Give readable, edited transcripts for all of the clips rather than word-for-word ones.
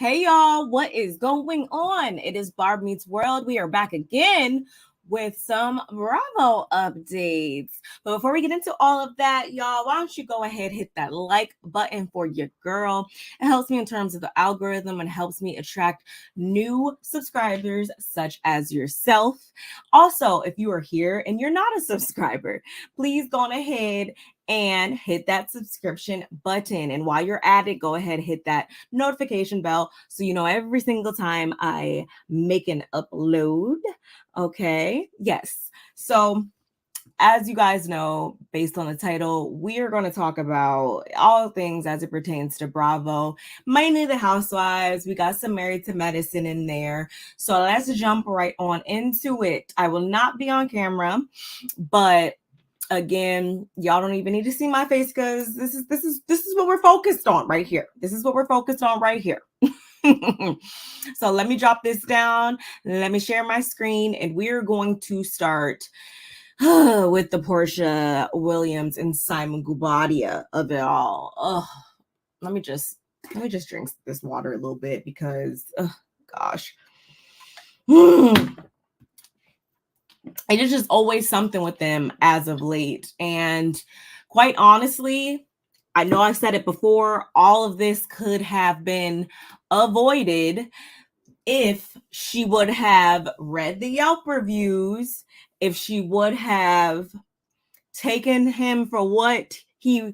Hey y'all, what is going on? It is Barb Meets World. We are back again with some Bravo updates. But before we get into all of that, y'all, why don't you go ahead, hit that like button for your girl. It helps me in terms of the algorithm and helps me attract new subscribers such as yourself. Also, if you are here and you're not a subscriber, please go on ahead and hit that subscription button. And while you're at it, go ahead, hit that notification bell so you know every single time I make an upload. Okay. Yes. So, as you guys know, based on the title, we are going to talk about all things as it pertains to Bravo, mainly the housewives. We got some Married to Medicine in there. So let's jump right on into it. I will not be on camera, but again, y'all don't even need to see my face because this is what we're focused on right here. This is what we're focused on right here. So let me drop this down. Let me share my screen, and we're going to start with the Porsha Williams and Simon Guobadia of it all. Let me just drink this water a little bit because, gosh. It is just always something with them as of late. And quite honestly, I know I said it before, all of this could have been avoided if she would have read the Yelp reviews, if she would have taken him for what he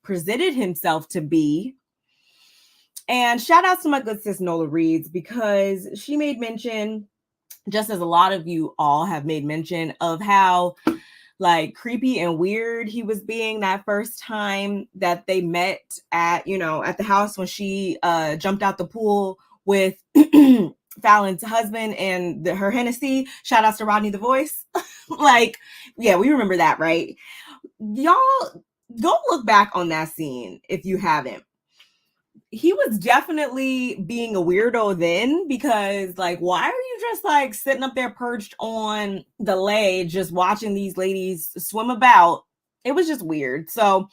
presented himself to be. And shout out to my good sis Nola Reeds, because she made mention, just as a lot of you all have made mention, of how like creepy and weird he was being that first time that they met at the house when she jumped out the pool with Fallon's husband and her Hennessy. Shout outs to Rodney the Voice. Like, yeah, we remember that, right? Y'all go look back on that scene if you haven't. He was definitely being a weirdo then, because like, why are you just like sitting up there perched on the ledge just watching these ladies swim about? It was just weird. So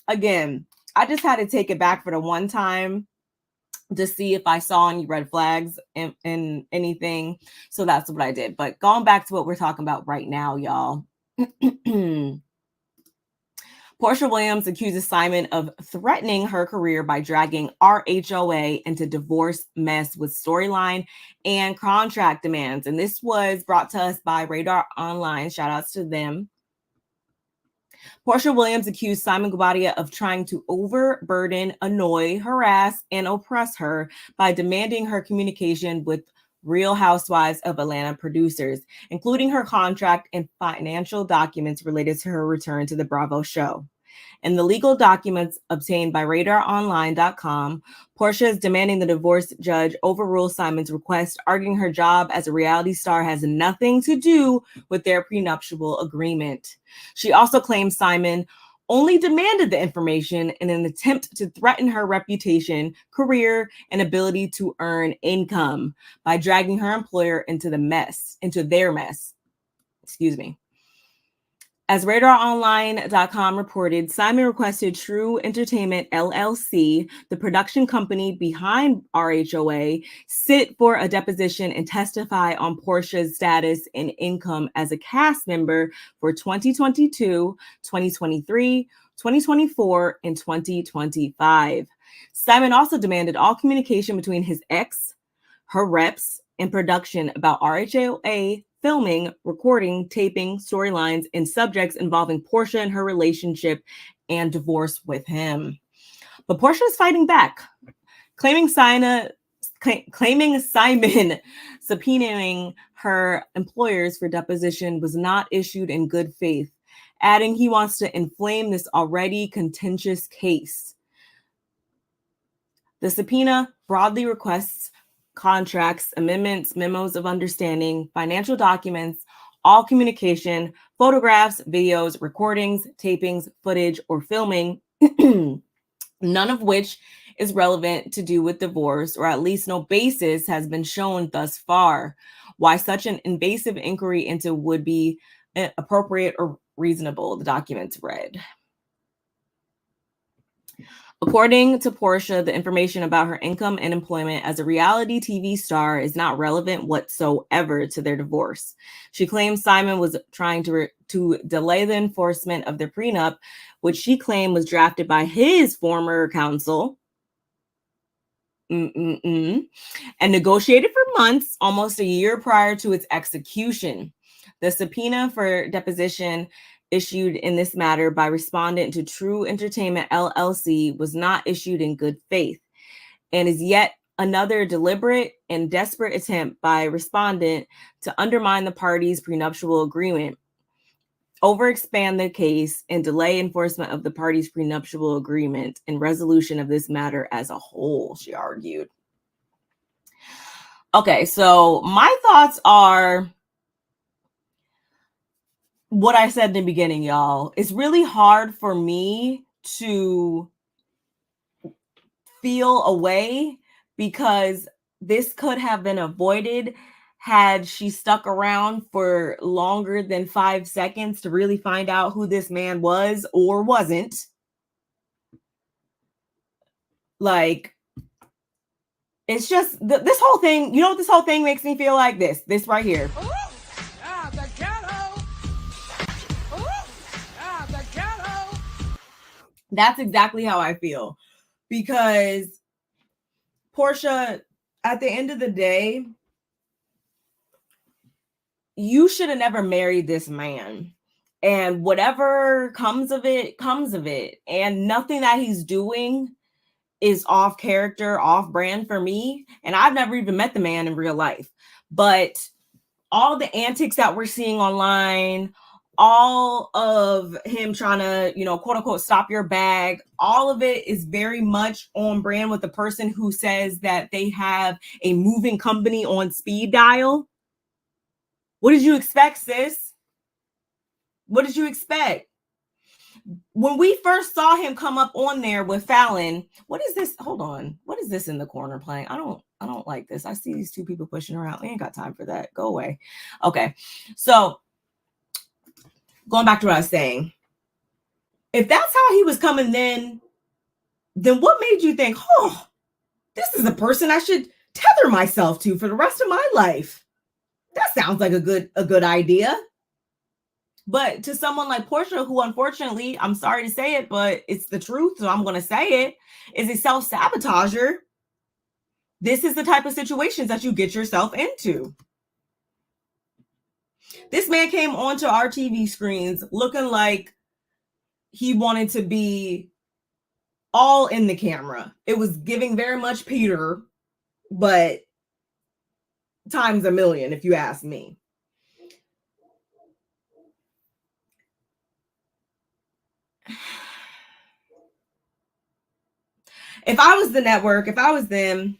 again, I just had to take it back for the one time to see if I saw any red flags in anything. So that's what I did. But going back to what we're talking about right now, y'all. Porsha Williams accuses Simon of threatening her career by dragging RHOA into divorce mess with storyline and contract demands. And this was brought to us by Radar Online. Shout outs to them. Porsha Williams accused Simon Guobadia of trying to overburden, annoy, harass, and oppress her by demanding her communication with Real Housewives of Atlanta producers, including her contract and financial documents related to her return to the Bravo show. In the legal documents obtained by RadarOnline.com, Porsha is demanding the divorce judge overrule Simon's request, arguing her job as a reality star has nothing to do with their prenuptial agreement. She also claims Simon only demanded the information in an attempt to threaten her reputation, career, and ability to earn income by dragging her employer into their mess. Excuse me. As RadarOnline.com reported, Simon requested True Entertainment LLC, the production company behind RHOA, sit for a deposition and testify on Porsha's status and income as a cast member for 2022, 2023, 2024, and 2025. Simon also demanded all communication between his ex, her reps, and production about RHOA filming, recording, taping, storylines, and subjects involving Porsha and her relationship and divorce with him. But Porsha is fighting back, claiming Simon subpoenaing her employers for deposition was not issued in good faith, adding he wants to inflame this already contentious case. The subpoena broadly requests contracts, amendments, memos of understanding, financial documents, all communication, photographs, videos, recordings, tapings, footage, or filming, none of which is relevant to do with divorce, or at least no basis has been shown thus far why such an invasive inquiry into would be appropriate or reasonable, the documents read. According to Porsha, the information about her income and employment as a reality TV star is not relevant whatsoever to their divorce. She claims Simon was trying to delay the enforcement of their prenup, which she claimed was drafted by his former counsel. And negotiated for months, almost a year prior to its execution. The subpoena for deposition issued in this matter by respondent to True Entertainment LLC was not issued in good faith and is yet another deliberate and desperate attempt by respondent to undermine the parties' prenuptial agreement, overexpand the case, and delay enforcement of the parties' prenuptial agreement and resolution of this matter as a whole, she argued. Okay, so my thoughts are what I said in the beginning, y'all. It's really hard for me to feel a way because this could have been avoided had she stuck around for longer than 5 seconds to really find out who this man was or wasn't. Like, it's just this whole thing, you know what this whole thing makes me feel like? This right here. Ooh, the ghetto. Ooh, the ghetto. That's exactly how I feel. Because Porsha, at the end of the day, you should have never married this man. And whatever comes of it, comes of it. And nothing that he's doing is off character, off brand for me. And I've never even met the man in real life. But all the antics that we're seeing online, all of him trying to, quote unquote, stop your bag, all of it is very much on brand with the person who says that they have a moving company on speed dial. What did you expect, sis? What did you expect? When we first saw him come up on there with Fallon, what is this? Hold on. What is this in the corner playing? I don't like this. I see these two people pushing around. We ain't got time for that. Go away. Okay. So going back to what I was saying, if that's how he was coming then what made you think, oh, this is a person I should tether myself to for the rest of my life? That sounds like a good idea. But to someone like Porsha, who unfortunately, I'm sorry to say it, but it's the truth, so I'm going to say it, is a self-sabotager. This is the type of situations that you get yourself into. This man came onto our TV screens looking like he wanted to be all in the camera. It was giving very much Peter, but times a million, if you ask me. If I was the network, if I was them,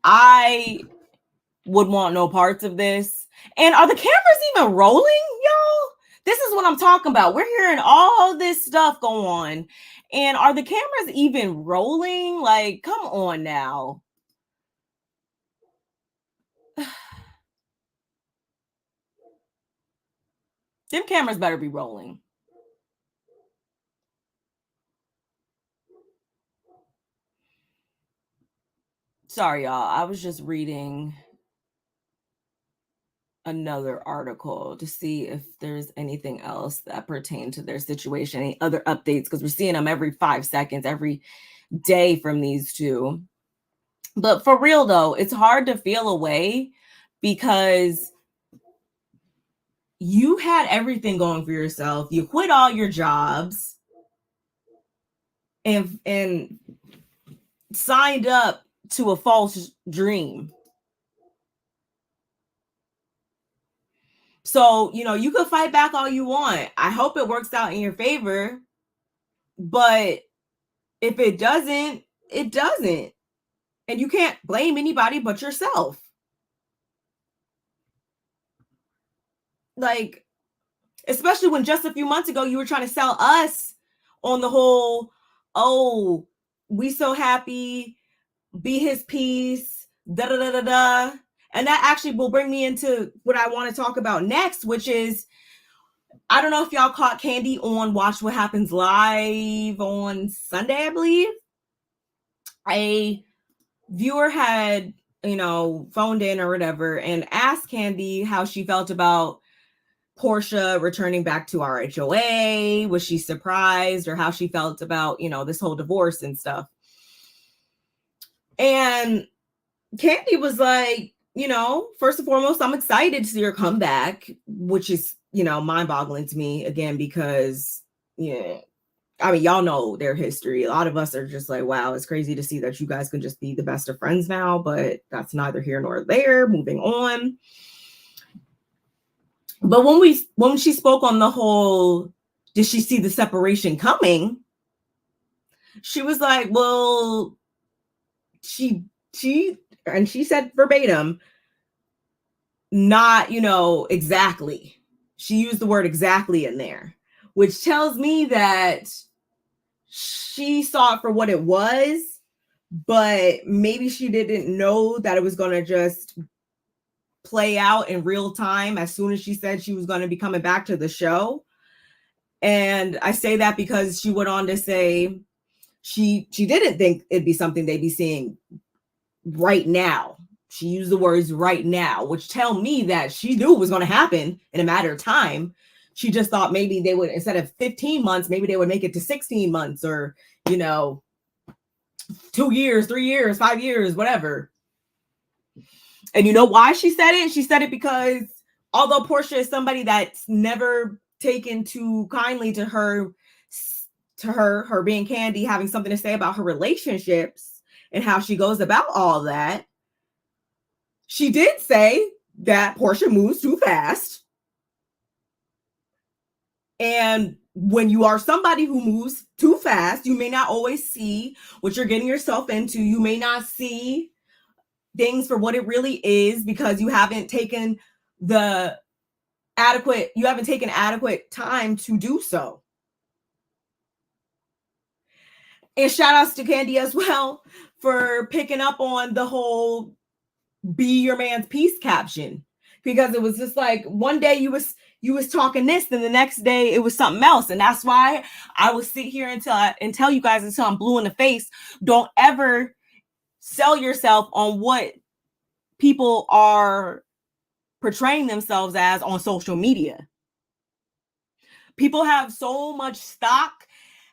I would want no parts of this. And are the cameras even rolling, y'all? This is what I'm talking about. We're hearing all this stuff go on. And are the cameras even rolling? Like, come on now. Them cameras better be rolling. Sorry, y'all. I was just reading another article to see if there's anything else that pertained to their situation, any other updates, because we're seeing them every 5 seconds, every day from these two. But for real, though, it's hard to feel away because you had everything going for yourself. You quit all your jobs and signed up to a false dream. So, you could fight back all you want. I hope it works out in your favor. But if it doesn't, it doesn't. And you can't blame anybody but yourself. Like, especially when just a few months ago you were trying to sell us on the whole, oh, we so happy, be his piece, da da da da da. And that actually will bring me into what I want to talk about next, which is I don't know if y'all caught Candy on Watch What Happens Live on Sunday, I believe. A viewer had, phoned in or whatever and asked Candy how she felt about Porsha returning back to RHOA. Was she surprised, or how she felt about, this whole divorce and stuff. And Candy was like, first and foremost, I'm excited to see her come back, which is, mind-boggling to me again, because, I mean, y'all know their history. A lot of us are just like, wow, it's crazy to see that you guys can just be the best of friends now, but that's neither here nor there. Moving on. But when she spoke on the whole, did she see the separation coming? She was like, well, she said verbatim, not, exactly. She used the word exactly in there, which tells me that she saw it for what it was, but maybe she didn't know that it was going to just play out in real time as soon as she said she was going to be coming back to the show. And I say that because she went on to say she didn't think it'd be something they'd be seeing right now. She used the words right now, which tell me that she knew it was going to happen in a matter of time. She just thought maybe they would, instead of 15 months, maybe they would make it to 16 months or, 2 years, 3 years, 5 years, whatever. And you know why she said it? She said it because although Porsha is somebody that's never taken too kindly to her being Candy, having something to say about her relationships and how she goes about all that, she did say that Porsha moves too fast. And when you are somebody who moves too fast, you may not always see what you're getting yourself into. You may not see things for what it really is because you haven't taken adequate time to do so. And shout outs to Candy as well for picking up on the whole "be your man's peace" caption, because it was just like one day you was talking this, and the next day it was something else. And that's why I will sit here and tell you guys until I'm blue in the face, don't ever sell yourself on what people are portraying themselves as on social media. People have so much stock,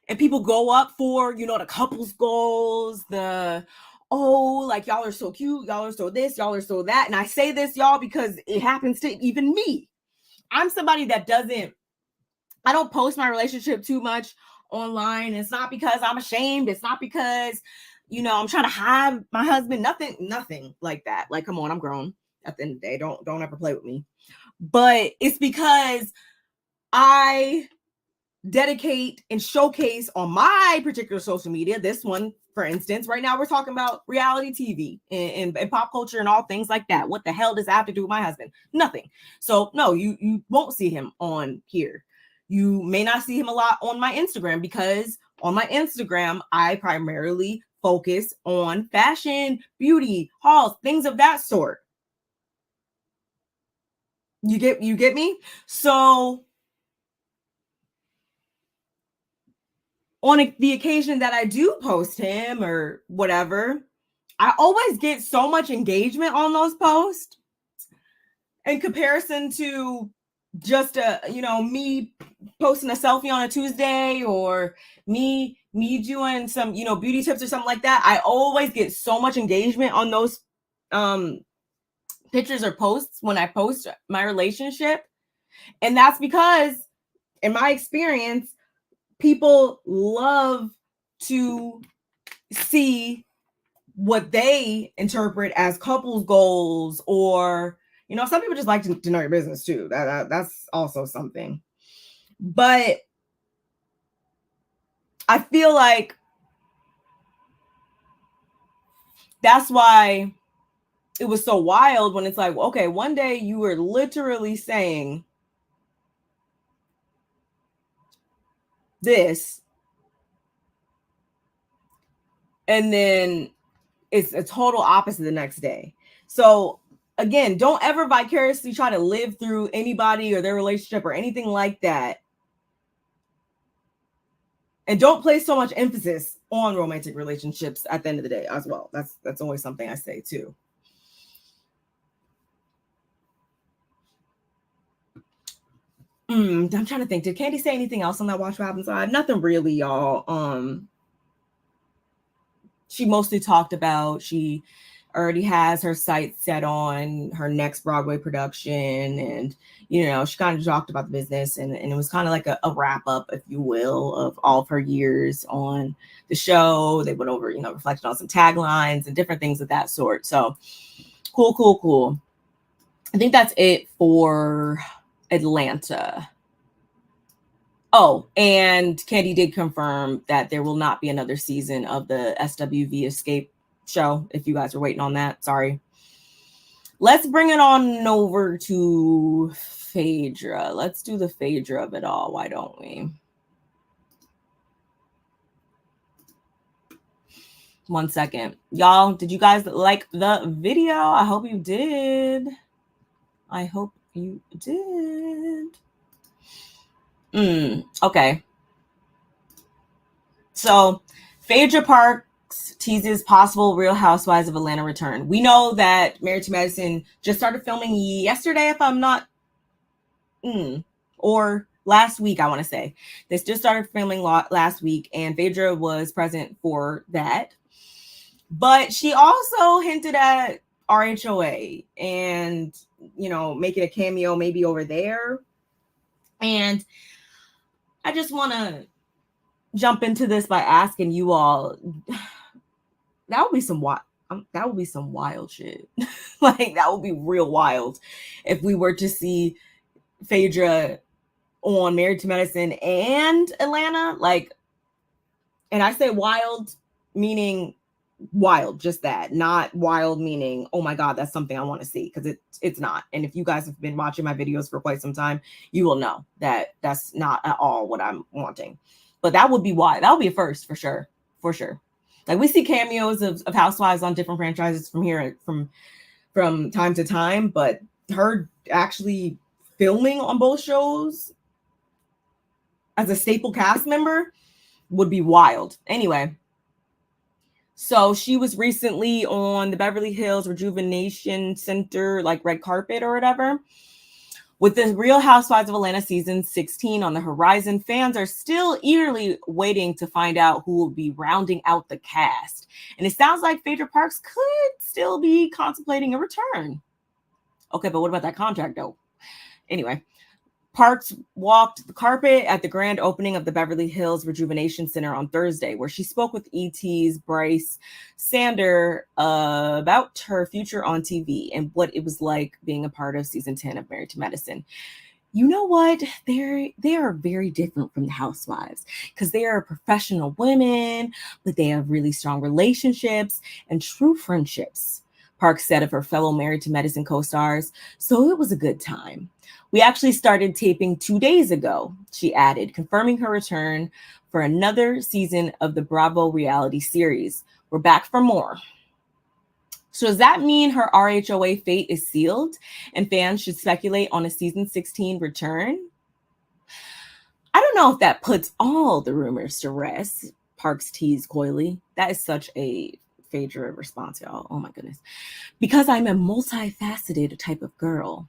and people go up for, the couple's goals, like, y'all are so cute, y'all are so this, y'all are so that. And I say this, y'all, because it happens to even me. I'm somebody that I don't post my relationship too much online. It's not because I'm ashamed. It's not because, I'm trying to hide my husband. Nothing like that. Like, come on, I'm grown at the end of the day. Don't ever play with me. But it's because I dedicate and showcase on my particular social media, this one, for instance. Right now we're talking about reality TV and pop culture and all things like that. What the hell does that have to do with my husband? Nothing. So no, you won't see him on here. You may not see him a lot on my Instagram, because on my Instagram I primarily focus on fashion, beauty, hauls, things of that sort. You get me? So on the occasion that I do post him or whatever, I always get so much engagement on those posts in comparison to just me posting a selfie on a Tuesday, or me doing some beauty tips or something like that. I always get so much engagement on those pictures or posts when I post my relationship. And that's because, in my experience, people love to see what they interpret as couples goals, or some people just like to know your business too. That's also something. But I feel like that's why it was so wild when it's like, okay, one day you were literally saying this, and then it's a total opposite the next day. So again, don't ever vicariously try to live through anybody or their relationship or anything like that. And don't place so much emphasis on romantic relationships at the end of the day as well. That's always something I say too. I'm trying to think. Did Candy say anything else on that Watch What Happens side? Nothing really, y'all. She mostly talked about she already has her sights set on her next Broadway production, and she kind of talked about the business, and it was kind of like a wrap up, if you will, of all of her years on the show. They went over, reflected on some taglines and different things of that sort. So cool. I think that's it for Atlanta. Oh, and Candy did confirm that there will not be another season of the SWV Escape show. If you guys are waiting on that, sorry. Let's bring it on over to Phaedra. Let's do the Phaedra of it all. Why don't we? 1 second. Y'all, did you guys like the video? I hope you did. Okay. So, Phaedra Parks teases possible Real Housewives of Atlanta return. We know that Married to Medicine just started filming yesterday, if I'm not, or last week, I want to say. They just started filming last week, and Phaedra was present for that. But she also hinted at RHOA and, making a cameo maybe over there. And I just want to jump into this by asking you all, that would be some wild shit. Like, that would be real wild if we were to see Phaedra on Married to Medicine and Atlanta. Like, and I say wild meaning wild, just that, not wild meaning, oh my God, that's something I want to see, because it's not. And if you guys have been watching my videos for quite some time, you will know that that's not at all what I'm wanting. But that would be wild. That would be a first for sure. Like, we see cameos of housewives on different franchises from time to time, but her actually filming on both shows as a staple cast member would be wild. Anyway, so she was recently on the Beverly Hills Rejuvenation Center, like red carpet or whatever. With the Real Housewives of Atlanta season 16 on the horizon, fans are still eagerly waiting to find out who will be rounding out the cast. And it sounds like Phaedra Parks could still be contemplating a return. Okay, but what about that contract though? Anyway, Parks walked the carpet at the grand opening of the Beverly Hills Rejuvenation Center on Thursday, where she spoke with ET's Bryce Sander about her future on TV and what it was like being a part of season 10 of Married to Medicine. You know what? They are very different from the housewives, because they are professional women, but they have really strong relationships and true friendships, Parks said of her fellow Married to Medicine co-stars. So it was a good time. We actually started taping 2 days ago, she added, confirming her return for another season of the Bravo reality series. We're back for more. So does that mean her RHOA fate is sealed and fans should speculate on a season 16 return? I don't know if that puts all the rumors to rest, Parks teased coyly. That is such a Phaedra response, y'all. Oh my goodness. Because I'm a multifaceted type of girl.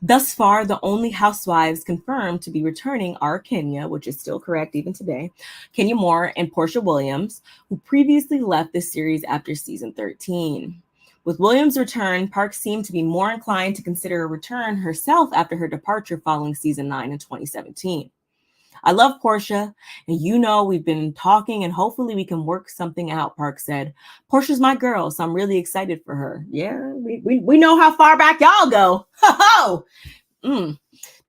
Thus far, the only housewives confirmed to be returning are Kenya, which is still correct even today, Kenya Moore and Porsha Williams, who previously left the series after season 13. With Williams' return, Parks seemed to be more inclined to consider a return herself after her departure following season 9 in 2017. I love Porsha, and we've been talking, and hopefully we can work something out, Parks said. Porsha's my girl, so I'm really excited for her. Yeah, we know how far back y'all go. Ho ho!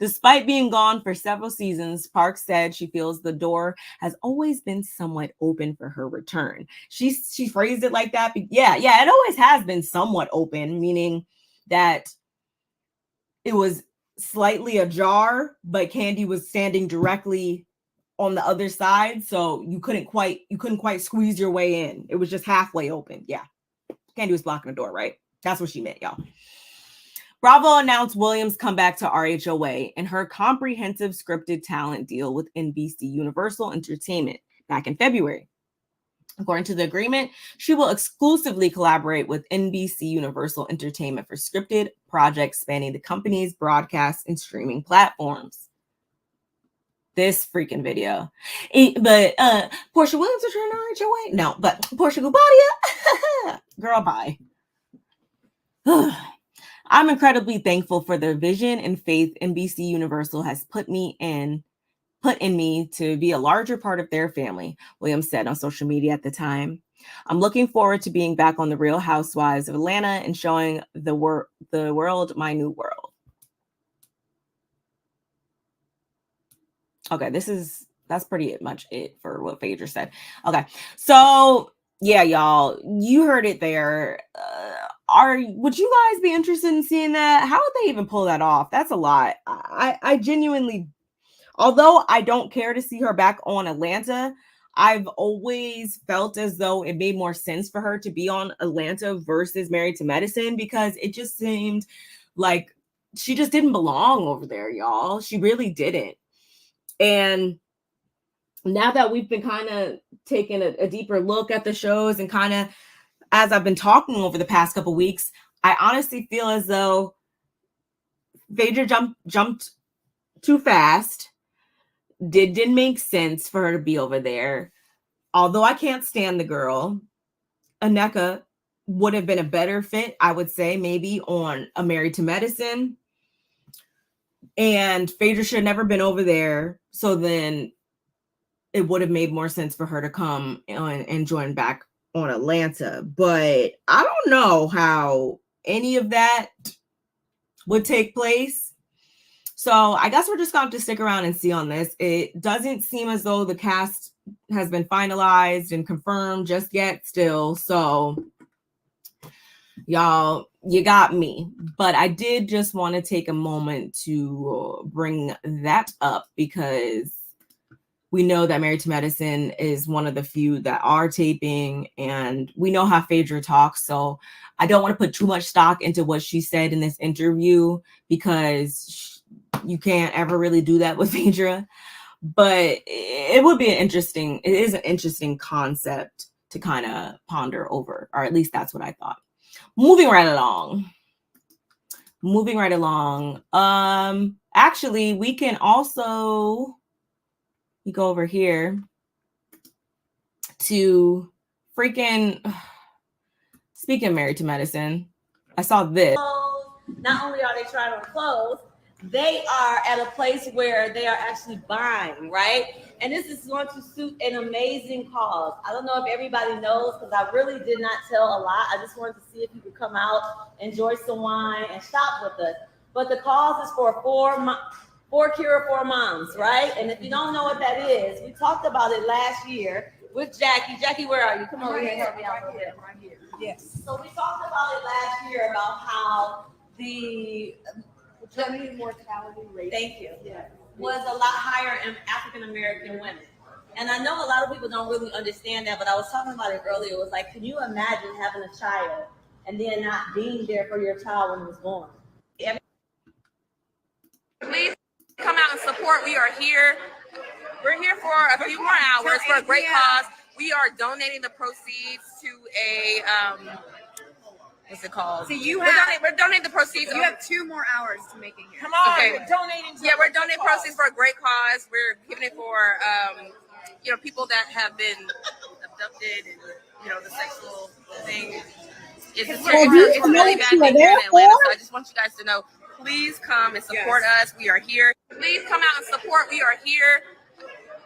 Despite being gone for several seasons, Parks said she feels the door has always been somewhat open for her return. She phrased it like that. Yeah, it always has been somewhat open, meaning that it was slightly ajar, but Candy was standing directly on the other side, so you couldn't quite squeeze your way in. It was just halfway open. Yeah, Candy was blocking the door, right? That's what she meant, y'all. Bravo announced Williams' comeback to RHOA and her comprehensive scripted talent deal with NBC Universal Entertainment back in February. According to the agreement, she will exclusively collaborate with NBC Universal Entertainment for scripted projects spanning the company's broadcast and streaming platforms. This freaking video. But Porsha Williams is trying RHOA? No, but Porsha Gubadia? Girl, bye. I'm incredibly thankful for the vision and faith NBC Universal has put in me to be a larger part of their family, Williams said on social media at the time. I'm looking forward to being back on The Real Housewives of Atlanta and showing the world my new world. Okay, that's pretty much it for what Phaedra said. Okay, so yeah, y'all, you heard it there. Would you guys be interested in seeing that? How would they even pull that off? That's a lot. I genuinely, although I don't care to see her back on Atlanta, I've always felt as though it made more sense for her to be on Atlanta versus Married to Medicine, because it just seemed like she just didn't belong over there, y'all. She really didn't. And now that we've been kind of taking a deeper look at the shows and kind of, as I've been talking over the past couple weeks, I honestly feel as though Phaedra jumped too fast. Didn't make sense for her to be over there. Although I can't stand the girl, Aneka would have been a better fit, I would say, maybe on a Married to Medicine. And Phaedra should have never been over there. So then it would have made more sense for her to come and join back on Atlanta. But I don't know how any of that would take place. So I guess we're just going to have to stick around and see on this. It doesn't seem as though the cast has been finalized and confirmed just yet still. So y'all, you got me. But I did just want to take a moment to bring that up because we know that Married to Medicine is one of the few that are taping, and we know how Phaedra talks. So I don't want to put too much stock into what she said in this interview because you can't ever really do that with Phaedra. But it is an interesting concept to kind of ponder over, or at least that's what I thought. Moving right along. Actually, we can also go over here to freaking, speaking of Married to Medicine, I saw this. Not only are they trying on clothes, they are at a place where they are actually buying, right? And this is going to suit an amazing cause. I don't know if everybody knows because I really did not tell a lot. I just wanted to see if you could come out, enjoy some wine, and shop with us. But the cause is for four Cure for Moms, right? And if you don't know what that is, we talked about it last year with Jackie. Jackie, where are you? Come over here and help me out a little bit. Right here. Yes. So we talked about it last year about how the maternity mortality rate, thank you, was a lot higher in African American women. And I know a lot of people don't really understand that, but I was talking about it earlier. It was like, can you imagine having a child and then not being there for your child when it was born? Please come out and support. We are here. We're here for a few more hours for a great cause. We are donating the proceeds to a what's it called? So we're donating the proceeds. You have 2 more hours to make it here. Come on, okay. We're donating. We're donating proceeds for a great cause. We're giving it for people that have been abducted and the sexual thing. It's really bad thing here in Atlanta. So I just want you guys to know. Please come and support us. We are here. Please come out and support. We are here.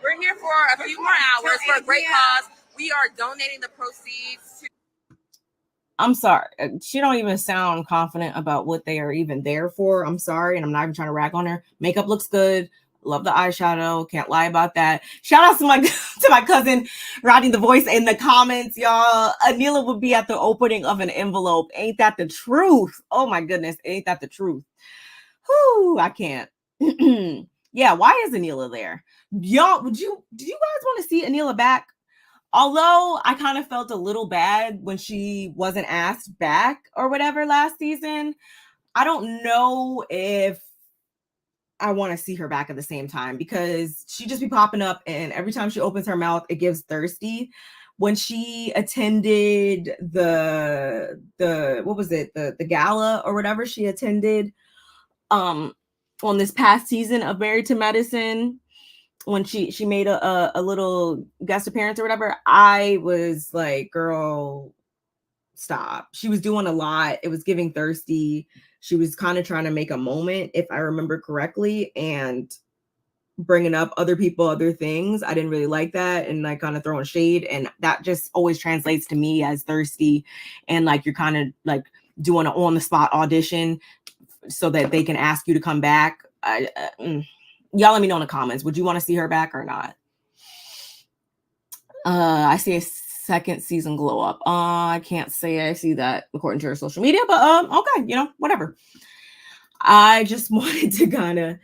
We're here for a few more hours for a great cause. We are donating the proceeds to. I'm sorry. She don't even sound confident about what they are even there for. I'm sorry. And I'm not even trying to rag on her. Makeup looks good. Love the eyeshadow. Can't lie about that. Shout out to my cousin writing the voice in the comments, y'all. Anila would be at the opening of an envelope. Ain't that the truth? Oh my goodness. Ain't that the truth? Whoo, I can't. Yeah, why is Anila there? Y'all, do you guys want to see Anila back? Although I kind of felt a little bad when she wasn't asked back or whatever last season. I don't know if I want to see her back at the same time, because she just be popping up, and every time she opens her mouth, it gives thirsty. When she attended the what was it, the gala or whatever she attended on this past season of Married to Medicine, when she made a little guest appearance or whatever, I was like, girl, stop. She was doing a lot. It was giving thirsty. She was kind of trying to make a moment, if I remember correctly, and bringing up other people, other things. I didn't really like that, and like kind of throwing shade, and that just always translates to me as thirsty, and like you're kind of like doing an on the spot audition so that they can ask you to come back. Y'all let me know in the comments. Would you want to see her back or not? I see a second season glow up. I can't say I see that according to her social media, but okay, whatever. I just wanted to kind of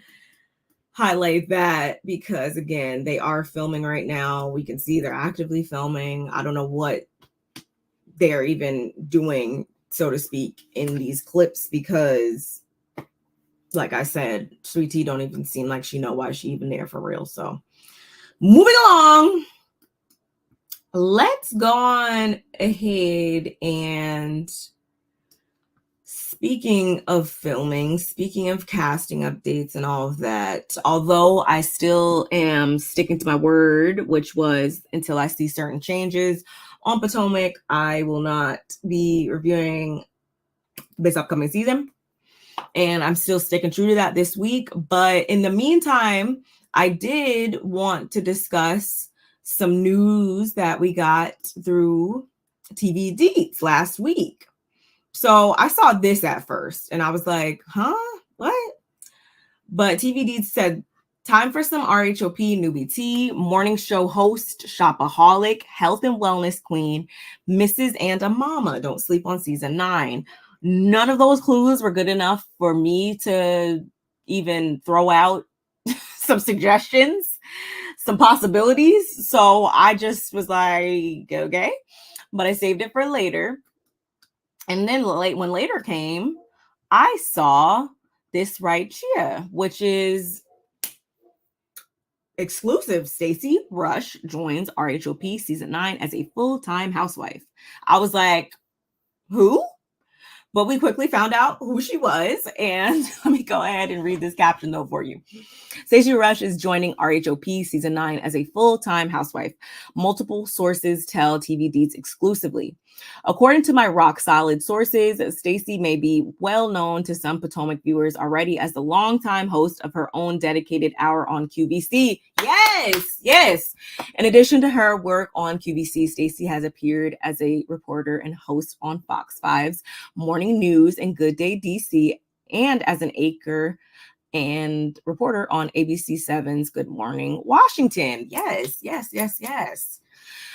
highlight that, because again, they are filming right now. We can see they're actively filming. I don't know what they're even doing, so to speak, in these clips, because like I said, Sweet Tea don't even seem like she know why she even there for real. So moving along, let's go on ahead, and speaking of filming, speaking of casting updates and all of that, although I still am sticking to my word, which was until I see certain changes on Potomac, I will not be reviewing this upcoming season. And I'm still sticking true to that this week. But in the meantime, I did want to discuss some news that we got through TV Deets last week. So I saw this at first and I was like, huh? What? But TV Deets said, time for some RHOP newbie tea. Morning show host, shopaholic, health and wellness queen, Mrs. and a mama. Don't sleep on season 9. None of those clues were good enough for me to even throw out some suggestions, some possibilities. So I just was like, okay. But I saved it for later. And then when later came, I saw this right here, which is exclusive. Stacey Rush joins RHOP season 9 as a full-time housewife. I was like, who? But we quickly found out who she was. And let me go ahead and read this caption though for you. Stacey Rush is joining RHOP season 9 as a full-time housewife. Multiple sources tell TV Deets exclusively. According to my rock-solid sources, Stacey may be well known to some Potomac viewers already as the longtime host of her own dedicated hour on QVC. Yes. In addition to her work on QVC, Stacey has appeared as a reporter and host on Fox 5's Morning News and Good Day DC, and as an anchor and reporter on ABC 7's Good Morning Washington. Yes.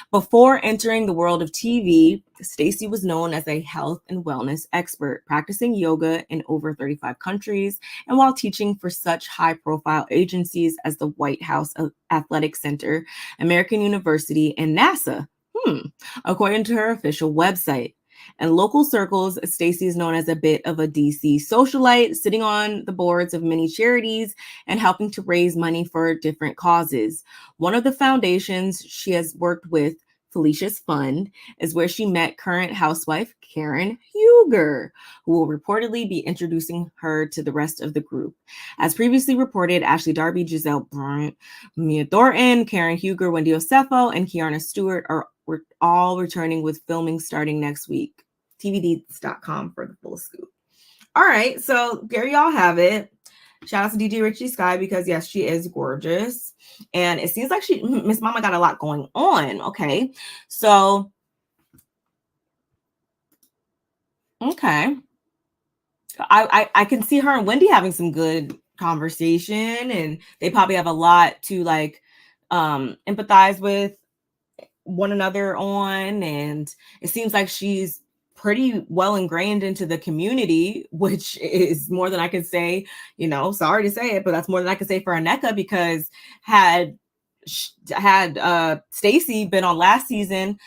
Before entering the world of TV, Stacey was known as a health and wellness expert, practicing yoga in over 35 countries, and while teaching for such high-profile agencies as the White House Athletic Center, American University, and NASA, according to her official website. In local circles, Stacey is known as a bit of a DC socialite, sitting on the boards of many charities and helping to raise money for different causes. One of the foundations she has worked with, Felicia's Fund, is where she met current housewife Karen Huger, who will reportedly be introducing her to the rest of the group. As previously reported, Ashley Darby, Giselle Bryant, Mia Thornton, Karen Huger, Wendy Osefo, and Kiana Stewart are all returning with filming starting next week. TVDeets.com for the full scoop. All right, so there y'all have it. Shout out to DJ Richie Sky, because yes, she is gorgeous. And it seems like Miss Mama got a lot going on. Okay. So, okay. I can see her and Wendy having some good conversation, and they probably have a lot to like empathize with one another on. And it seems like she's pretty well ingrained into the community, which is more than I can say, sorry to say it, but that's more than I can say for Aneka, because had Stacey been on last season,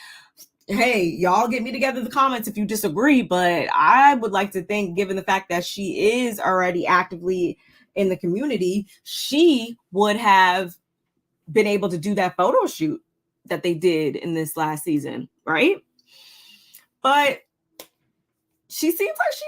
hey, y'all get me together in the comments if you disagree, but I would like to think, given the fact that she is already actively in the community, she would have been able to do that photo shoot that they did in this last season, right? But she seems like she,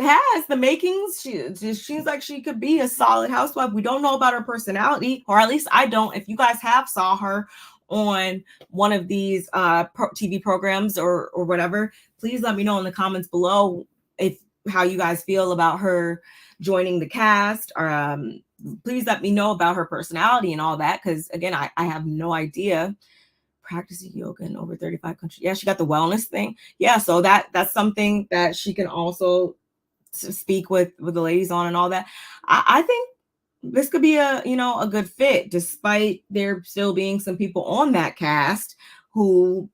has the makings. She seems like she could be a solid housewife. We don't know about her personality, or at least I don't. If you guys have saw her on one of these TV programs or whatever, please let me know in the comments below how you guys feel about her joining the cast, or please let me know about her personality and all that, because again, I have no idea. Practicing yoga in over 35 countries. Yeah, she got the wellness thing. Yeah, so that's something that she can also speak with the ladies on and all that. I think this could be a good fit, despite there still being some people on that cast who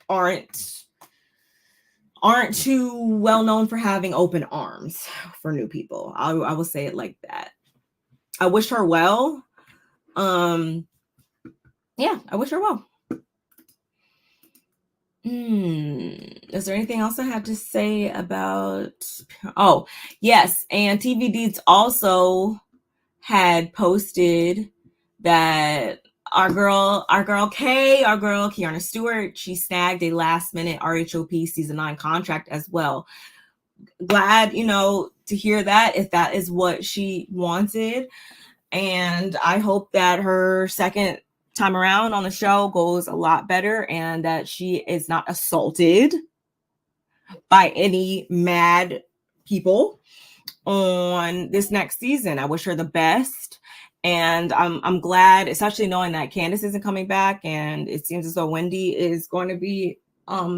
aren't too well known for having open arms for new people. I will say it like that. I wish her well. Yeah, I wish her well. Is there anything else I have to say about? Oh, yes. And TV Deeds also had posted that our girl Kiana Stewart, she snagged a last minute RHOP season 9 contract as well. Glad, to hear that, if that is what she wanted. And I hope that her second time around on the show goes a lot better, and that she is not assaulted by any mad people on this next season. I wish her the best, and I'm glad, especially knowing that Candace isn't coming back, and it seems as though Wendy is going to be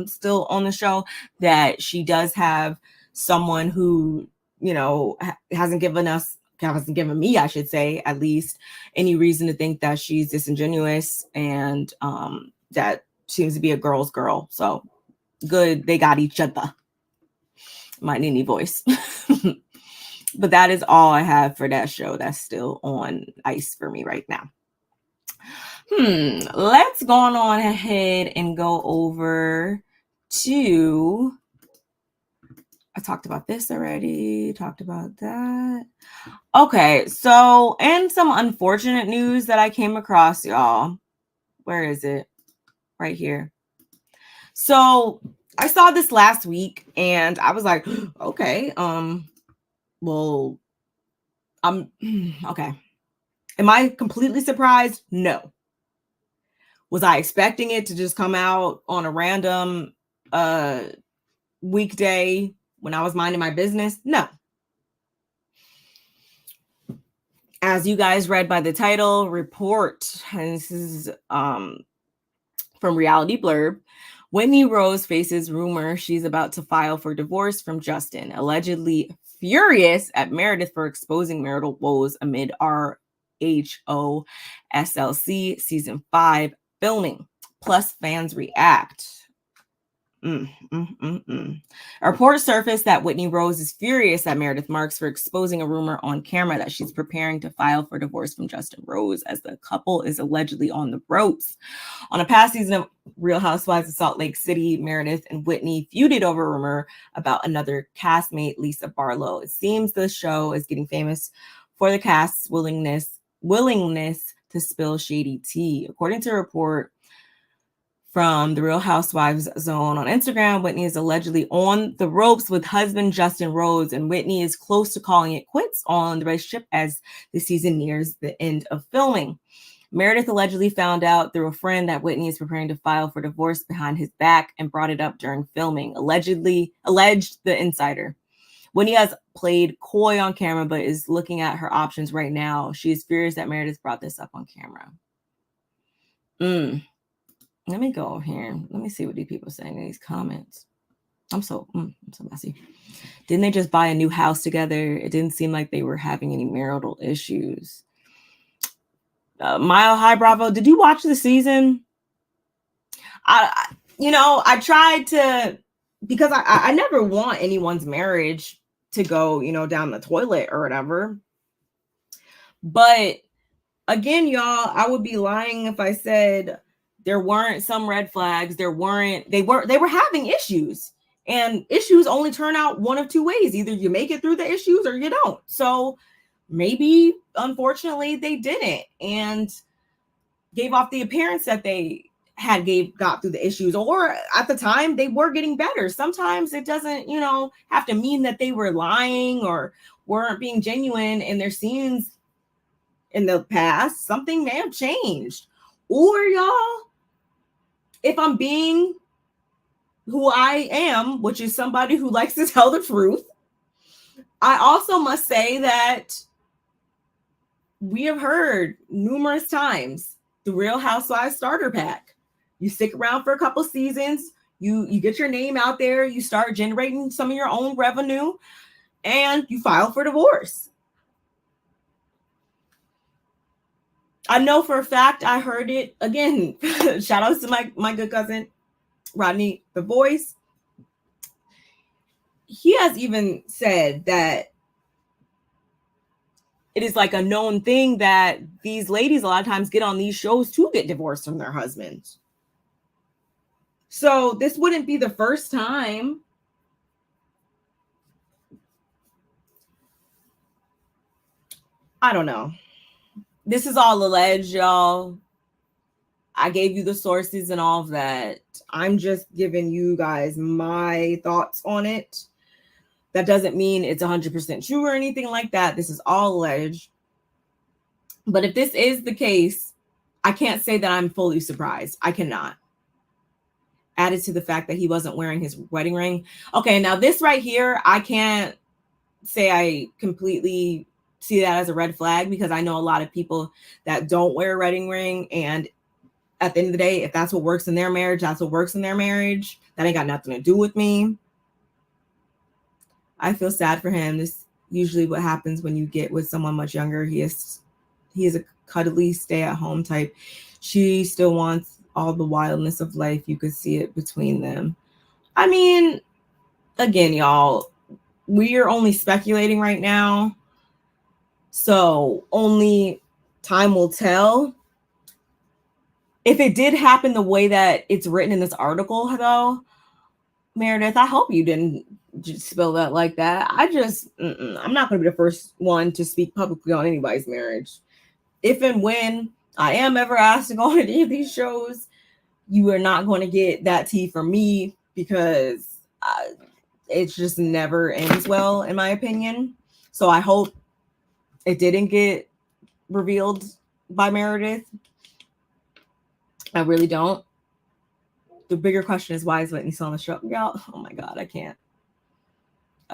still on the show, that she does have someone who hasn't given me, I should say, at least, any reason to think that she's disingenuous, and that seems to be a girl's girl. So good, they got each other. My Nini voice. But that is all I have for that show. That's still on ice for me right now. Let's go on ahead and go over to, I talked about this already, talked about that. Okay, so, and some unfortunate news that I came across, y'all. Where is it? Right here. So I saw this last week and I was like, okay, well, okay. Am I completely surprised? No. Was I expecting it to just come out on a random weekday when I was minding my business? No. As you guys read by the title, report, and this is from Reality Blurb, Whitney Rose faces rumor she's about to file for divorce from Justin, allegedly furious at Meredith for exposing marital woes amid RHO SLC season 5 filming. Plus, fans react. A report surfaced that Whitney Rose is furious at Meredith Marks for exposing a rumor on camera that she's preparing to file for divorce from Justin Rose, as the couple is allegedly on the ropes. On a past season of Real Housewives of Salt Lake City, Meredith and Whitney feuded over a rumor about another castmate, Lisa Barlow. It seems the show is getting famous for the cast's willingness to spill shady tea. According to a report from the Real Housewives Zone on Instagram, Whitney is allegedly on the ropes with husband Justin Rose, and Whitney is close to calling it quits on the relationship as the season nears the end of filming. Meredith allegedly found out through a friend that Whitney is preparing to file for divorce behind his back and brought it up during filming, alleged the insider. Whitney has played coy on camera, but is looking at her options right now. She is furious that Meredith brought this up on camera. Let me go here. Let me see what these people are saying in these comments. I'm so messy. Didn't they just buy a new house together? It didn't seem like they were having any marital issues. Mile High Bravo, did you watch the season? I tried to, because I never want anyone's marriage to go, down the toilet or whatever. But again, y'all, I would be lying if I said there weren't some red flags. They were having issues, and issues only turn out one of two ways. Either you make it through the issues or you don't. So maybe, unfortunately, they didn't and gave off the appearance that they got through the issues, or at the time they were getting better. Sometimes it doesn't, have to mean that they were lying or weren't being genuine in their scenes in the past. Something may have changed. Or y'all, if I'm being who I am, which is somebody who likes to tell the truth, I also must say that we have heard numerous times the Real Housewives starter pack. You stick around for a couple seasons, you get your name out there, you start generating some of your own revenue, and you file for divorce. I know for a fact I heard it again. Shout outs to my good cousin Rodney, the voice. He has even said that it is like a known thing that these ladies a lot of times get on these shows to get divorced from their husbands. So this wouldn't be the first time. I don't know. This is all alleged, y'all. I gave you the sources and all of that. I'm just giving you guys my thoughts on it. That doesn't mean it's 100% true or anything like that. This is all alleged. But if this is the case, I can't say that I'm fully surprised. I cannot. Added to the fact that he wasn't wearing his wedding ring. Okay, now this right here, I can't say I completely see that as a red flag, because I know a lot of people that don't wear a wedding ring, and at the end of the day, if that's what works in their marriage, that's what works in their marriage. That ain't got nothing to do with me. I feel sad for him. This is usually what happens when you get with someone much younger. He is a cuddly, stay-at-home type. She still wants all the wildness of life. You could see it between them. I mean, again, y'all, we are only speculating right now. So only time will tell. If it did happen the way that it's written in this article, though, Meredith, I hope you didn't just spill that like that. I'm not going to be the first one to speak publicly on anybody's marriage. If and when I am ever asked to go on any of these shows, you are not going to get that tea from me, because it just never ends well, in my opinion. So I hope it didn't get revealed by Meredith. I really don't. The bigger question is, why is Whitney still on the show? Y'all, oh my God, I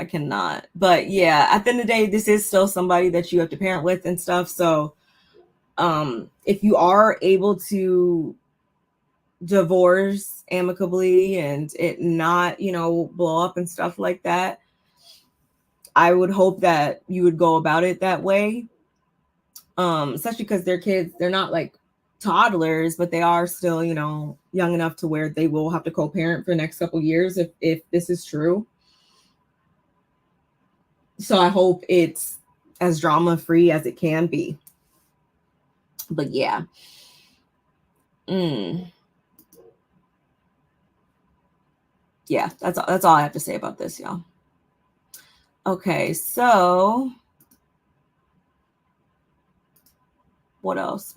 cannot. But yeah, at the end of the day, this is still somebody that you have to parent with and stuff. So if you are able to divorce amicably and it not, blow up and stuff like that, I would hope that you would go about it that way. Especially because their kids, they're not like toddlers, but they are still, young enough to where they will have to co-parent for the next couple years if this is true. So I hope it's as drama-free as it can be. But yeah. Yeah, that's all I have to say about this, y'all. Okay, so what else?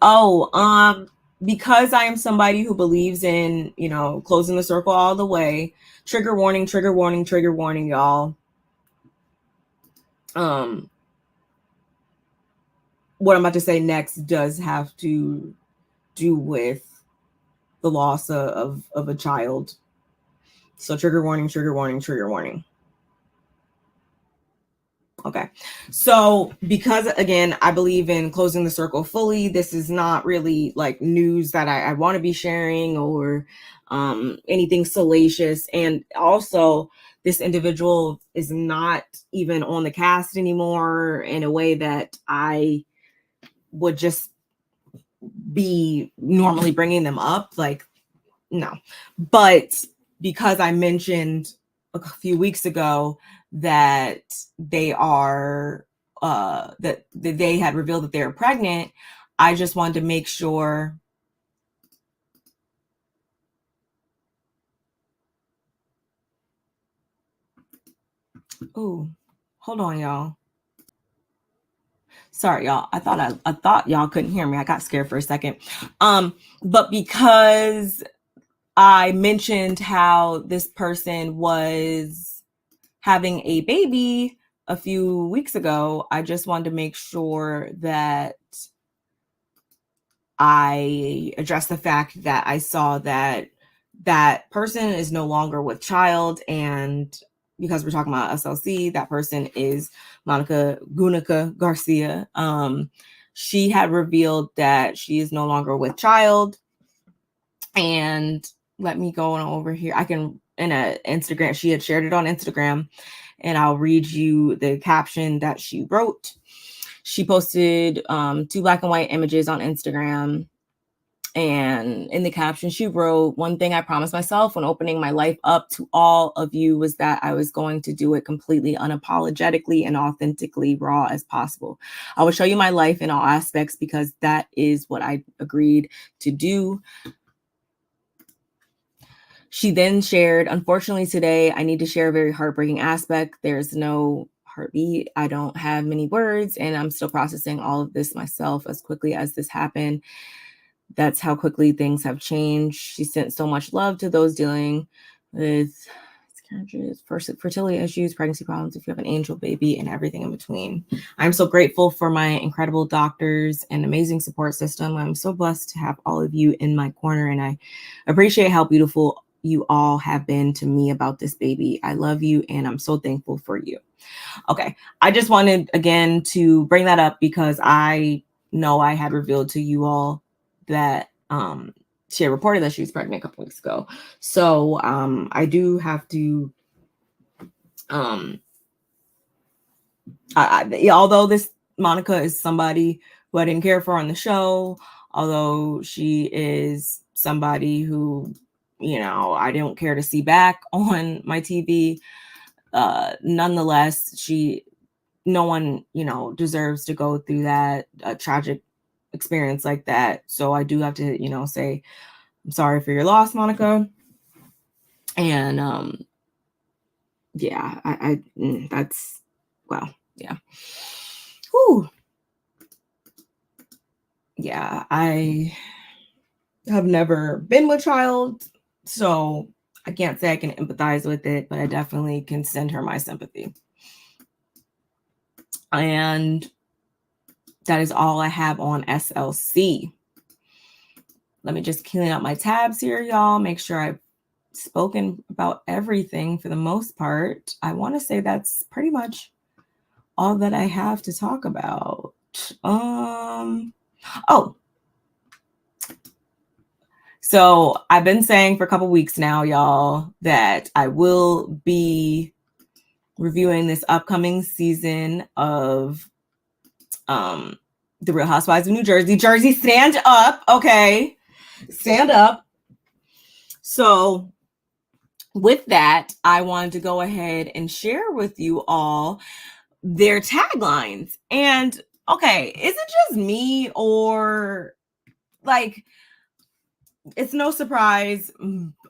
Oh, because I am somebody who believes in, closing the circle all the way. Trigger warning, y'all. What I'm about to say next does have to do with the loss of a child. So trigger warning. Okay. So because, again, I believe in closing the circle fully, this is not really like news that I want to be sharing or anything salacious. And also, this individual is not even on the cast anymore in a way that I would just be normally bringing them up. Like, no. But because I mentioned a few weeks ago that they are that they had revealed that they were pregnant, I just wanted to make sure. Oh, hold on, y'all. Sorry, y'all. I thought y'all couldn't hear me. I got scared for a second. But because I mentioned how this person was having a baby a few weeks ago, I just wanted to make sure that I addressed the fact that I saw that that person is no longer with child, and because we're talking about SLC, that person is Monica Gunica Garcia. She had revealed that she is no longer with child, and let me go on over here. I can, in a Instagram, she had shared it on Instagram, and I'll read you the caption that she wrote. She posted 2 black and white images on Instagram. And in the caption, she wrote, "One thing I promised myself when opening my life up to all of you was that I was going to do it completely unapologetically and authentically raw as possible. I will show you my life in all aspects because that is what I agreed to do." She then shared, "Unfortunately, today I need to share a very heartbreaking aspect. There's no heartbeat. I don't have many words, and I'm still processing all of this myself as quickly as this happened. That's how quickly things have changed." She sent so much love to those dealing with fertility issues, pregnancy problems, if you have an angel baby, and everything in between. "I'm so grateful for my incredible doctors and amazing support system. I'm so blessed to have all of you in my corner, and I appreciate how beautiful you all have been to me about this baby. I love you, and I'm so thankful for you." Okay, I just wanted, again, to bring that up because I know I had revealed to you all that she had reported that she was pregnant a couple weeks ago. So I do have to, although this Monica is somebody who I didn't care for on the show, although she is somebody who, you know, I don't care to see back on my TV, nonetheless, no one, you know, deserves to go through that tragic experience like that. So I do have to, you know, say I'm sorry for your loss, Monica. And yeah, that's, well, yeah. Whew. Yeah, I have never been with child, so I can't say I can empathize with it, but I definitely can send her my sympathy. And that is all I have on SLC. Let me just clean up my tabs here, y'all. Make sure I've spoken about everything for the most part. I want to say that's pretty much all that I have to talk about. So I've been saying for a couple weeks now, y'all, that I will be reviewing this upcoming season of The Real Housewives of New Jersey. Jersey, stand up, okay? Stand up. So with that, I wanted to go ahead and share with you all their taglines. And okay, is it just me, or like, it's no surprise,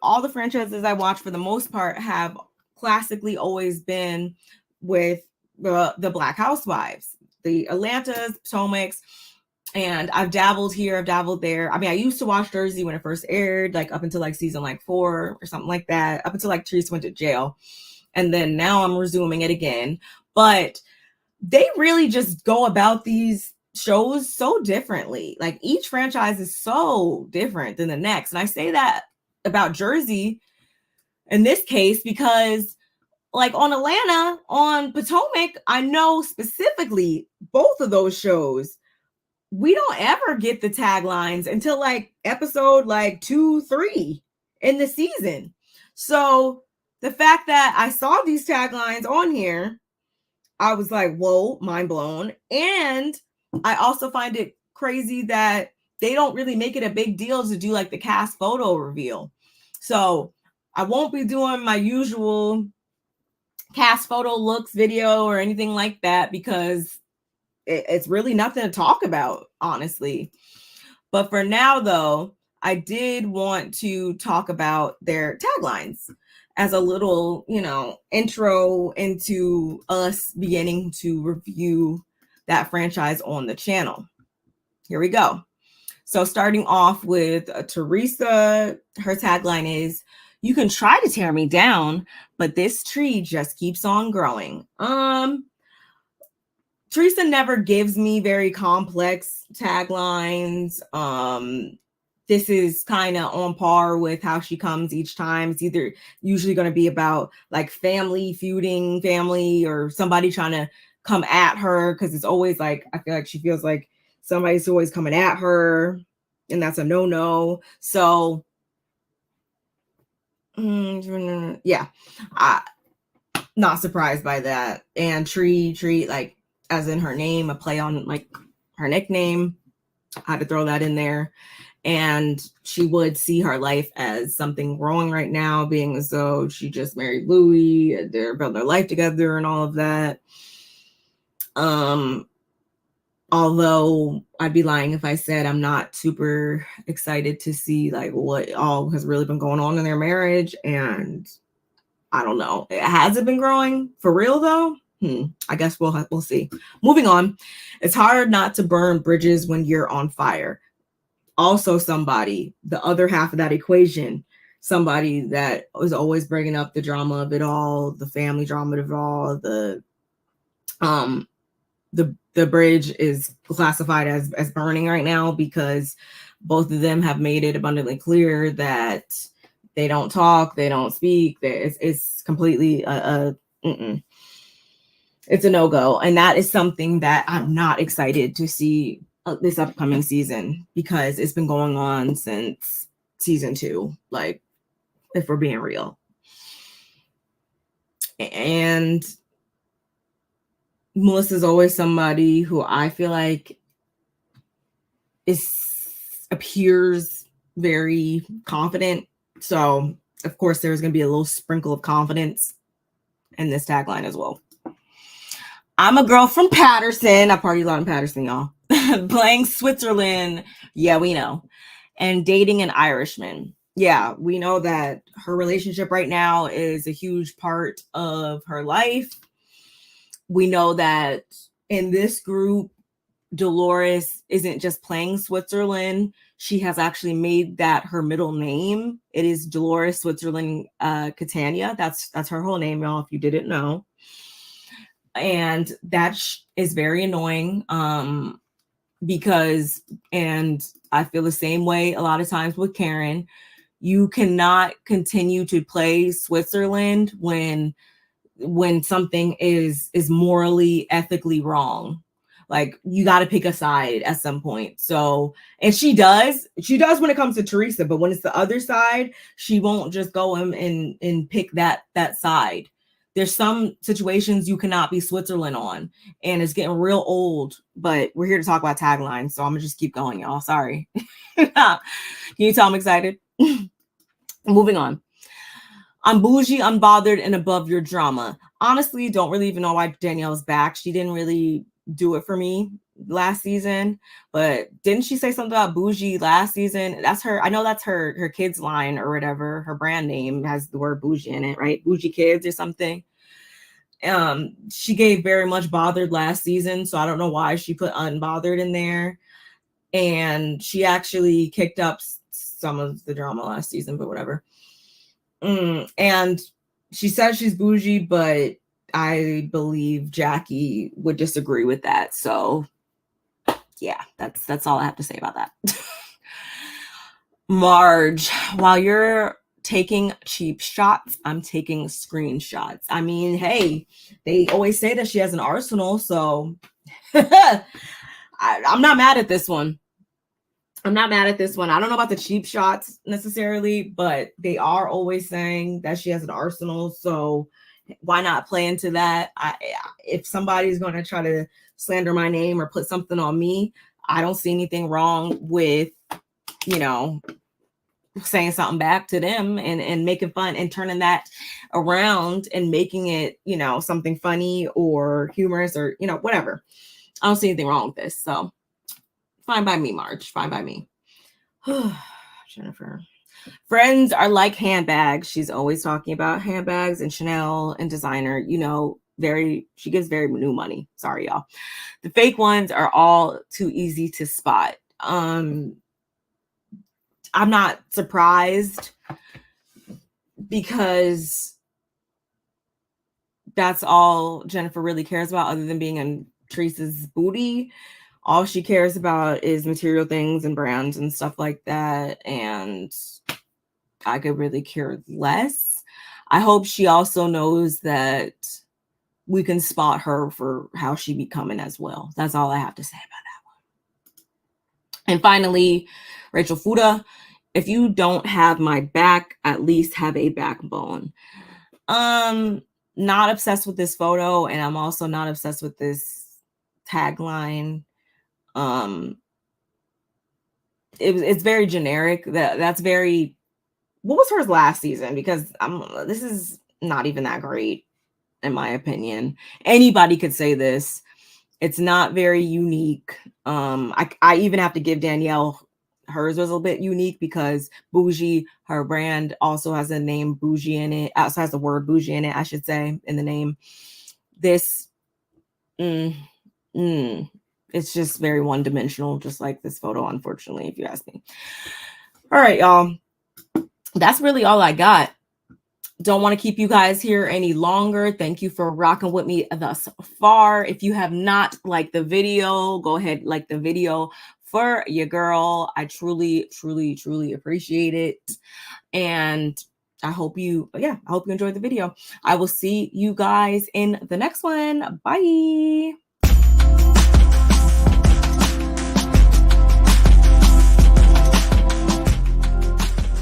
all the franchises I watch for the most part have classically always been with the Black Housewives, the Atlantas, Potomacs, and I've dabbled here, I've dabbled there. I mean, I used to watch Jersey when it first aired, like up until like season like 4 or something like that, up until like Teresa went to jail. And then now I'm resuming it again. But they really just go about these shows so differently. Like each franchise is so different than the next. And I say that about Jersey in this case because, like, on Atlanta, on Potomac, I know specifically both of those shows, we don't ever get the taglines until like episode like 2, 3 in the season. So the fact that I saw these taglines on here, I was like, whoa, mind blown. And I also find it crazy that they don't really make it a big deal to do like the cast photo reveal. So I won't be doing my usual cast photo looks video or anything like that because it's really nothing to talk about, honestly. But for now, though, I did want to talk about their taglines as a little, intro into us beginning to review that franchise on the channel. Here we go. So starting off with Teresa, her tagline is, "You can try to tear me down, but this tree just keeps on growing." Teresa never gives me very complex taglines. This is kind of on par with how she comes each time. It's either usually going to be about like family feuding, family, or somebody trying to come at her, because it's always like, I feel like she feels like somebody's always coming at her, and that's a no-no. So yeah, not surprised by that. And tree, like as in her name, a play on like her nickname. I had to throw that in there. And she would see her life as something wrong right now, being as though she just married Louis, they're building their life together and all of that. Although I'd be lying if I said I'm not super excited to see like what all has really been going on in their marriage. And I don't know, has it been growing for real though? I guess we'll see. Moving on. It's hard not to burn bridges when you're on fire. Also somebody, the other half of that equation, somebody that was always bringing up the drama of it all, the family drama of it all, the bridge is classified as burning right now because both of them have made it abundantly clear that they don't talk, they don't speak. It's completely it's a no-go. And that is something that I'm not excited to see this upcoming season, because it's been going on since season 2, like, if we're being real. And Melissa's always somebody who I feel like appears very confident. So of course there's going to be a little sprinkle of confidence in this tagline as well. I'm a girl from Patterson. I party a lot in Patterson, y'all. Playing Switzerland. Yeah, we know. And dating an Irishman. Yeah, we know that her relationship right now is a huge part of her life. We know that in this group, Dolores isn't just playing Switzerland. She has actually made that her middle name. It is Dolores Switzerland Catania. That's her whole name, y'all, if you didn't know. And that is very annoying because, and I feel the same way a lot of times with Karen, you cannot continue to play Switzerland when something is morally, ethically wrong. Like, you got to pick a side at some point. So, and she does when it comes to Teresa, but when it's the other side, she won't just go and pick that side. There's some situations you cannot be Switzerland on, and it's getting real old, but we're here to talk about taglines. So I'm gonna just keep going, y'all. Sorry. Can you tell I'm excited? Moving on. I'm bougie, unbothered, and above your drama. Honestly, don't really even know why Danielle's back. She didn't really do it for me last season, but didn't she say something about bougie last season? That's her. I know that's her kids line or whatever. Her brand name has the word bougie in it, right? Bougie kids or something. She gave very much bothered last season, so I don't know why she put unbothered in there. And she actually kicked up some of the drama last season, but whatever. And she says she's bougie, but I believe Jackie would disagree with that. So yeah, that's all I have to say about that. Marge, while you're taking cheap shots, I'm taking screenshots. I mean, hey, they always say that she has an arsenal, so I'm not mad at this one. I don't know about the cheap shots necessarily, but they are always saying that she has an arsenal. So why not play into that? If somebody's going to try to slander my name or put something on me, I don't see anything wrong with, saying something back to them and making fun and turning that around and making it, something funny or humorous or, whatever. I don't see anything wrong with this. So fine by me, Marge. Fine by me. Jennifer. Friends are like handbags. She's always talking about handbags and Chanel and designer, you know, she gives very new money. Sorry, y'all. The fake ones are all too easy to spot. I'm not surprised because that's all Jennifer really cares about, other than being in Teresa's booty. All she cares about is material things and brands and stuff like that. And I could really care less. I hope she also knows that we can spot her for how she be coming as well. That's all I have to say about that one. And finally, Rachel Fuda, if you don't have my back, at least have a backbone. Not obsessed with this photo, and I'm also not obsessed with this tagline. It's very generic. That's very, what was hers last season? Because this is not even that great, in my opinion. Anybody could say this. It's not very unique. I even have to give Danielle, hers was a bit unique because Bougie, her brand, also has a name Bougie in it. Also has the word Bougie in it, I should say, in the name. This, it's just very one-dimensional, just like this photo, unfortunately, if you ask me. All right, y'all. That's really all I got. Don't want to keep you guys here any longer. Thank you for rocking with me thus far. If you have not liked the video, go ahead, like the video for your girl. I truly, truly, truly appreciate it. And I hope you enjoyed the video. I will see you guys in the next one. Bye.